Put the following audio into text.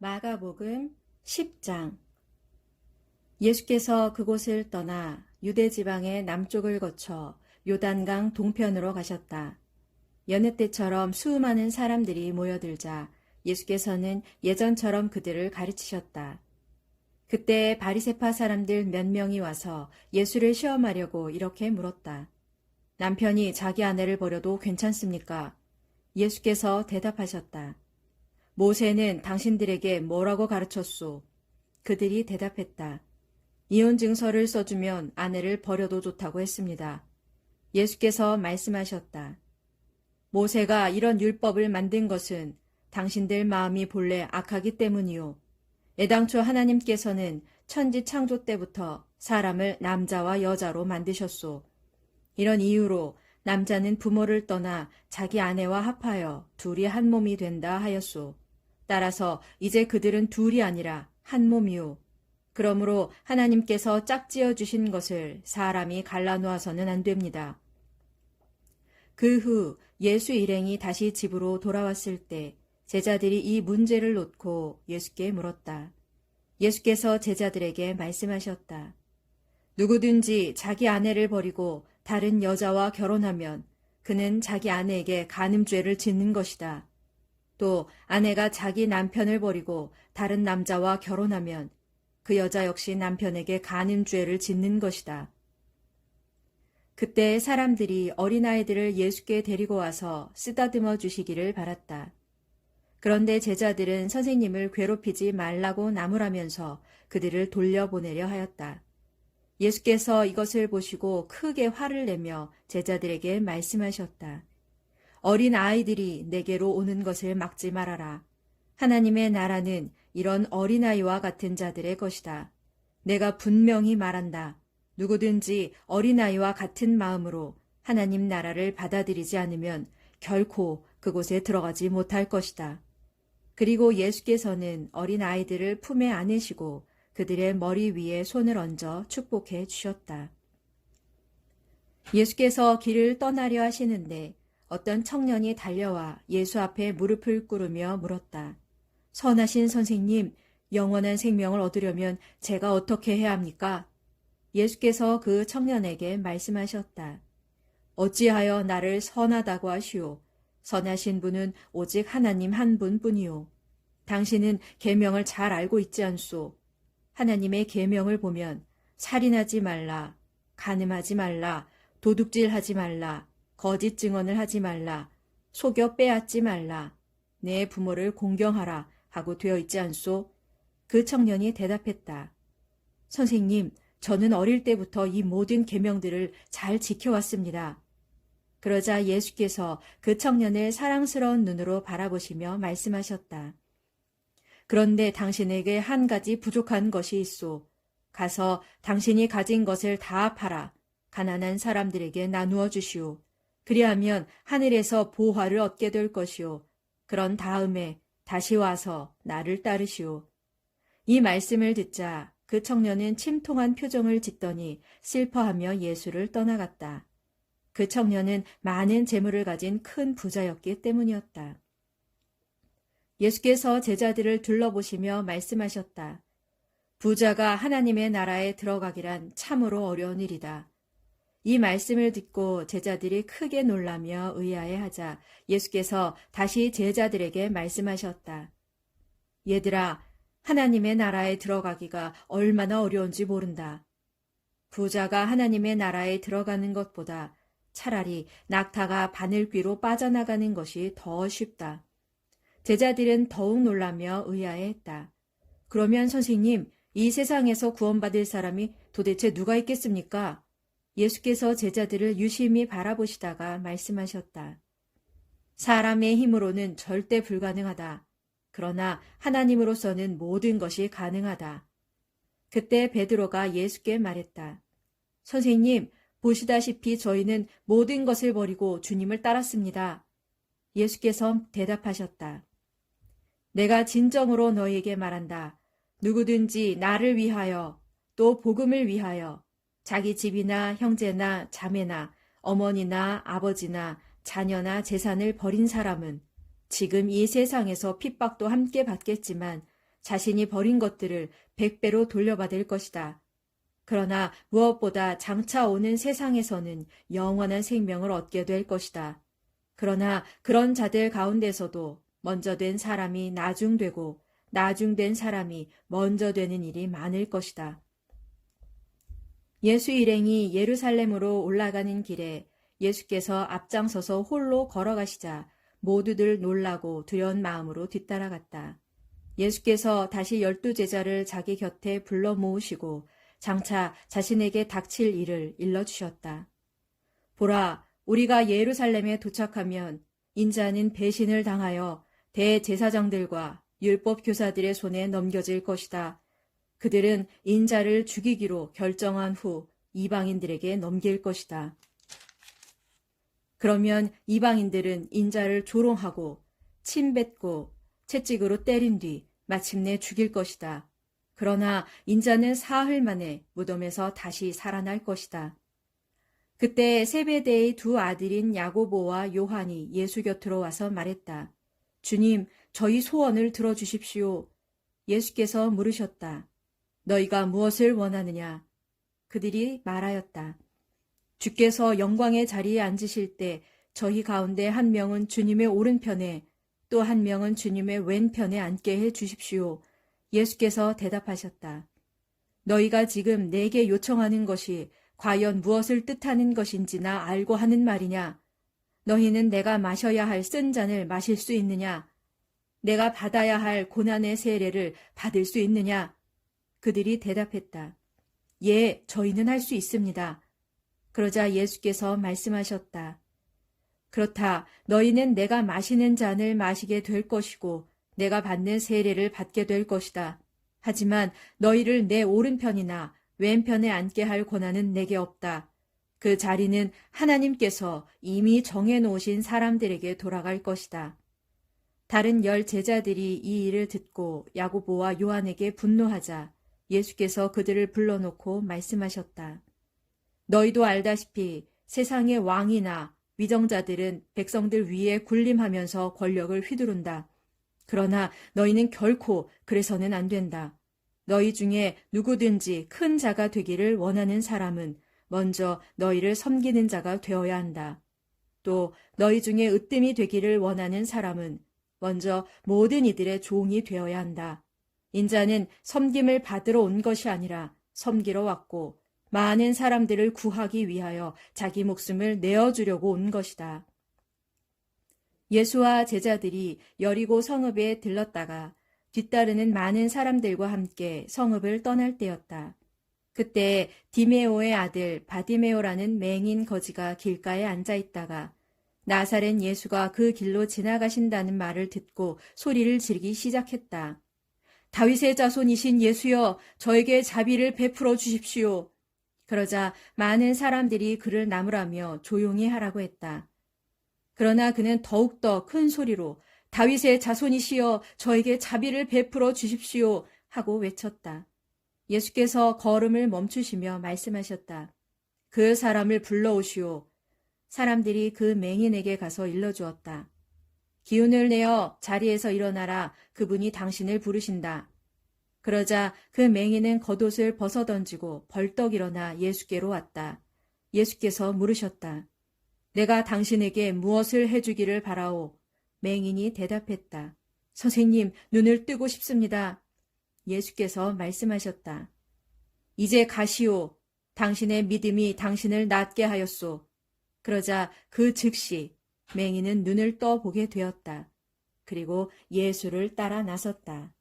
마가복음 10장. 예수께서 그곳을 떠나 유대 지방의 남쪽을 거쳐 요단강 동편으로 가셨다. 여느 때처럼 수많은 사람들이 모여들자 예수께서는 예전처럼 그들을 가르치셨다. 그때 바리새파 사람들 몇 명이 와서 예수를 시험하려고 이렇게 물었다. 남편이 자기 아내를 버려도 괜찮습니까? 예수께서 대답하셨다. 모세는 당신들에게 뭐라고 가르쳤소? 그들이 대답했다. 이혼 증서를 써주면 아내를 버려도 좋다고 했습니다. 예수께서 말씀하셨다. 모세가 이런 율법을 만든 것은 당신들 마음이 본래 악하기 때문이요. 애당초 하나님께서는 천지 창조 때부터 사람을 남자와 여자로 만드셨소. 이런 이유로 남자는 부모를 떠나 자기 아내와 합하여 둘이 한 몸이 된다 하였소. 따라서 이제 그들은 둘이 아니라 한 몸이요. 그러므로 하나님께서 짝지어 주신 것을 사람이 갈라놓아서는 안 됩니다. 그 후 예수 일행이 다시 집으로 돌아왔을 때 제자들이 이 문제를 놓고 예수께 물었다. 예수께서 제자들에게 말씀하셨다. 누구든지 자기 아내를 버리고 다른 여자와 결혼하면 그는 자기 아내에게 간음죄를 짓는 것이다. 또 아내가 자기 남편을 버리고 다른 남자와 결혼하면 그 여자 역시 남편에게 간음죄를 짓는 것이다. 그때 사람들이 어린아이들을 예수께 데리고 와서 쓰다듬어 주시기를 바랐다. 그런데 제자들은 선생님을 괴롭히지 말라고 나무라면서 그들을 돌려보내려 하였다. 예수께서 이것을 보시고 크게 화를 내며 제자들에게 말씀하셨다. 어린 아이들이 내게로 오는 것을 막지 말아라. 하나님의 나라는 이런 어린아이와 같은 자들의 것이다. 내가 분명히 말한다. 누구든지 어린아이와 같은 마음으로 하나님 나라를 받아들이지 않으면 결코 그곳에 들어가지 못할 것이다. 그리고 예수께서는 어린아이들을 품에 안으시고 그들의 머리 위에 손을 얹어 축복해 주셨다. 예수께서 길을 떠나려 하시는데 어떤 청년이 달려와 예수 앞에 무릎을 꿇으며 물었다. 선하신 선생님, 영원한 생명을 얻으려면 제가 어떻게 해야 합니까? 예수께서 그 청년에게 말씀하셨다. 어찌하여 나를 선하다고 하시오? 선하신 분은 오직 하나님 한 분뿐이오. 당신은 계명을 잘 알고 있지 않소? 하나님의 계명을 보면 살인하지 말라, 간음하지 말라, 도둑질하지 말라, 거짓 증언을 하지 말라, 속여 빼앗지 말라, 내 부모를 공경하라 하고 되어 있지 않소? 그 청년이 대답했다. 선생님, 저는 어릴 때부터 이 모든 계명들을 잘 지켜왔습니다. 그러자 예수께서 그 청년을 사랑스러운 눈으로 바라보시며 말씀하셨다. 그런데 당신에게 한 가지 부족한 것이 있소. 가서 당신이 가진 것을 다 팔아 가난한 사람들에게 나누어 주시오. 그리하면 하늘에서 보화를 얻게 될 것이오. 그런 다음에 다시 와서 나를 따르시오. 이 말씀을 듣자 그 청년은 침통한 표정을 짓더니 슬퍼하며 예수를 떠나갔다. 그 청년은 많은 재물을 가진 큰 부자였기 때문이었다. 예수께서 제자들을 둘러보시며 말씀하셨다. 부자가 하나님의 나라에 들어가기란 참으로 어려운 일이다. 이 말씀을 듣고 제자들이 크게 놀라며 의아해하자 예수께서 다시 제자들에게 말씀하셨다. 얘들아, 하나님의 나라에 들어가기가 얼마나 어려운지 모른다. 부자가 하나님의 나라에 들어가는 것보다 차라리 낙타가 바늘귀로 빠져나가는 것이 더 쉽다. 제자들은 더욱 놀라며 의아해했다. 그러면 선생님, 이 세상에서 구원받을 사람이 도대체 누가 있겠습니까? 예수께서 제자들을 유심히 바라보시다가 말씀하셨다. 사람의 힘으로는 절대 불가능하다. 그러나 하나님으로서는 모든 것이 가능하다. 그때 베드로가 예수께 말했다. 선생님, 보시다시피 저희는 모든 것을 버리고 주님을 따랐습니다. 예수께서 대답하셨다. 내가 진정으로 너희에게 말한다. 누구든지 나를 위하여 또 복음을 위하여 자기 집이나 형제나 자매나 어머니나 아버지나 자녀나 재산을 버린 사람은 지금 이 세상에서 핍박도 함께 받겠지만 자신이 버린 것들을 100배로 돌려받을 것이다. 그러나 무엇보다 장차 오는 세상에서는 영원한 생명을 얻게 될 것이다. 그러나 그런 자들 가운데서도 먼저 된 사람이 나중되고 나중된 사람이 먼저 되는 일이 많을 것이다. 예수 일행이 예루살렘으로 올라가는 길에 예수께서 앞장서서 홀로 걸어가시자 모두들 놀라고 두려운 마음으로 뒤따라갔다. 예수께서 다시 12 제자를 자기 곁에 불러 모으시고 장차 자신에게 닥칠 일을 일러주셨다. 보라, 우리가 예루살렘에 도착하면 인자는 배신을 당하여 대제사장들과 율법 교사들의 손에 넘겨질 것이다. 그들은 인자를 죽이기로 결정한 후 이방인들에게 넘길 것이다. 그러면 이방인들은 인자를 조롱하고 침뱉고 채찍으로 때린 뒤 마침내 죽일 것이다. 그러나 인자는 사흘 만에 무덤에서 다시 살아날 것이다. 그때 세베대의 2 아들인 야고보와 요한이 예수 곁으로 와서 말했다. 주님, 저희 소원을 들어주십시오. 예수께서 물으셨다. 너희가 무엇을 원하느냐? 그들이 말하였다. 주께서 영광의 자리에 앉으실 때 저희 가운데 한 명은 주님의 오른편에 또 한 명은 주님의 왼편에 앉게 해 주십시오. 예수께서 대답하셨다. 너희가 지금 내게 요청하는 것이 과연 무엇을 뜻하는 것인지나 알고 하는 말이냐? 너희는 내가 마셔야 할 쓴 잔을 마실 수 있느냐? 내가 받아야 할 고난의 세례를 받을 수 있느냐? 그들이 대답했다. 예, 저희는 할 수 있습니다. 그러자 예수께서 말씀하셨다. 그렇다. 너희는 내가 마시는 잔을 마시게 될 것이고 내가 받는 세례를 받게 될 것이다. 하지만 너희를 내 오른편이나 왼편에 앉게 할 권한은 내게 없다. 그 자리는 하나님께서 이미 정해놓으신 사람들에게 돌아갈 것이다. 다른 10 제자들이 이 일을 듣고 야고보와 요한에게 분노하자 예수께서 그들을 불러놓고 말씀하셨다. 너희도 알다시피 세상의 왕이나 위정자들은 백성들 위에 군림하면서 권력을 휘두른다. 그러나 너희는 결코 그래서는 안 된다. 너희 중에 누구든지 큰 자가 되기를 원하는 사람은 먼저 너희를 섬기는 자가 되어야 한다. 또 너희 중에 으뜸이 되기를 원하는 사람은 먼저 모든 이들의 종이 되어야 한다. 인자는 섬김을 받으러 온 것이 아니라 섬기러 왔고 많은 사람들을 구하기 위하여 자기 목숨을 내어주려고 온 것이다. 예수와 제자들이 여리고 성읍에 들렀다가 뒤따르는 많은 사람들과 함께 성읍을 떠날 때였다. 그때 디메오의 아들 바디메오라는 맹인 거지가 길가에 앉아 있다가 나사렛 예수가 그 길로 지나가신다는 말을 듣고 소리를 지르기 시작했다. 다윗의 자손이신 예수여, 저에게 자비를 베풀어 주십시오. 그러자 많은 사람들이 그를 나무라며 조용히 하라고 했다. 그러나 그는 더욱더 큰 소리로 다윗의 자손이시여 저에게 자비를 베풀어 주십시오 하고 외쳤다. 예수께서 걸음을 멈추시며 말씀하셨다. 그 사람을 불러오시오. 사람들이 그 맹인에게 가서 일러주었다. 기운을 내어 자리에서 일어나라. 그분이 당신을 부르신다. 그러자 그 맹인은 겉옷을 벗어던지고 벌떡 일어나 예수께로 왔다. 예수께서 물으셨다. 내가 당신에게 무엇을 해주기를 바라오? 맹인이 대답했다. 선생님, 눈을 뜨고 싶습니다. 예수께서 말씀하셨다. 이제 가시오. 당신의 믿음이 당신을 낫게 하였소. 그러자 그 즉시 맹인은 눈을 떠보게 되었다. 그리고 예수를 따라 나섰다.